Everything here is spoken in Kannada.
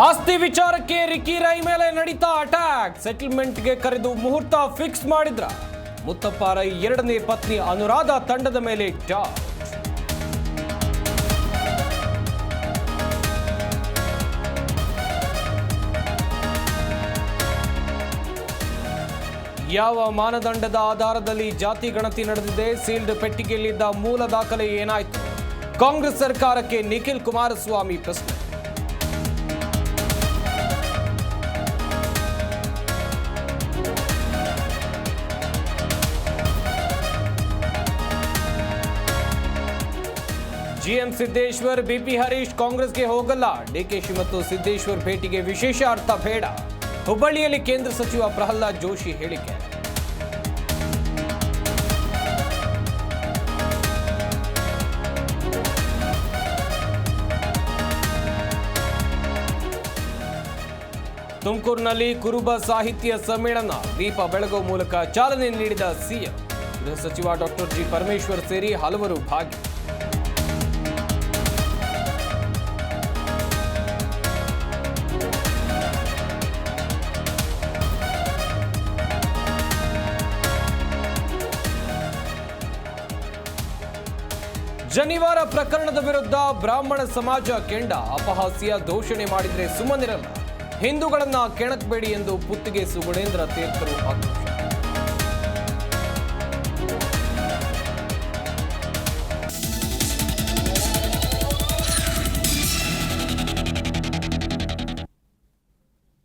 ಆಸ್ತಿ ವಿಚಾರಕ್ಕೆ ರಿಕ್ಕಿ ರೈ ಮೇಲೆ ನಡೀತಾ ಅಟ್ಯಾಕ್. ಸೆಟಲ್ಮೆಂಟ್ಗೆ ಕರೆದು ಮುಹೂರ್ತ ಫಿಕ್ಸ್ ಮಾಡಿದ್ರ ಮುತ್ತಪ್ಪ ರೈ ಎರಡನೇ ಪತ್ನಿ ಅನುರಾಧ ತಂಡದ ಮೇಲೆ ಡಾಟ್. ಯಾವ ಮಾನದಂಡದ ಆಧಾರದಲ್ಲಿ ಜಾತಿ ಗಣತಿ ನಡೆದಿದೆ? ಸೀಲ್ಡ್ ಪೆಟ್ಟಿಗೆಯಲ್ಲಿದ್ದ ಮೂಲ ದಾಖಲೆ ಏನಾಯಿತು? ಕಾಂಗ್ರೆಸ್ ಸರ್ಕಾರಕ್ಕೆ ನಿಖಿಲ್ ಕುಮಾರಸ್ವಾಮಿ ಪ್ರಶ್ನೆ. ಜಿಎಂ ಸಿದ್ದೇಶ್ವರ್, ಬಿಪಿ ಹರೀಶ್ ಕಾಂಗ್ರೆಸ್ಗೆ ಹೋಗಲ್ಲ. ಡಿಕೆಶಿ ಮತ್ತು ಸಿದ್ದೇಶ್ವರ್ ಭೇಟಿಗೆ ವಿಶೇಷ ಅರ್ಥ ಬೇಡ. ಹುಬ್ಬಳ್ಳಿಯಲ್ಲಿ ಕೇಂದ್ರ ಸಚಿವ ಪ್ರಹ್ಲಾದ್ ಜೋಶಿ ಹೇಳಿಕೆ. ತುಮಕೂರಿನಲ್ಲಿ ಕುರುಬ ಸಾಹಿತ್ಯ ಸಮ್ಮೇಳನ ದೀಪ ಬೆಳಗುವ ಮೂಲಕ ಚಾಲನೆ ನೀಡಿದ ಸಿಎಂ. ಗೃಹ ಸಚಿವ ಡಾಕ್ಟರ್ ಜಿ ಪರಮೇಶ್ವರ್ ಸೇರಿ ಹಲವರು ಭಾಗಿ. ಜನಿವಾರ ಪ್ರಕರಣದ ವಿರುದ್ಧ ಬ್ರಾಹ್ಮಣ ಸಮಾಜ ಕೆಂಡ. ಅಪಹಾಸ್ಯ ದೂಷಣೆ ಮಾಡಿದ್ರೆ ಸುಮ್ಮನಿರಲ್ಲ. ಹಿಂದೂಗಳನ್ನ ಕೆಣಕಬೇಡಿ ಎಂದು ಪುತ್ತಿಗೆ ಸುಗುಣೇಂದ್ರ ತೀರ್ಥರು ಆಕ್ರೋಶ.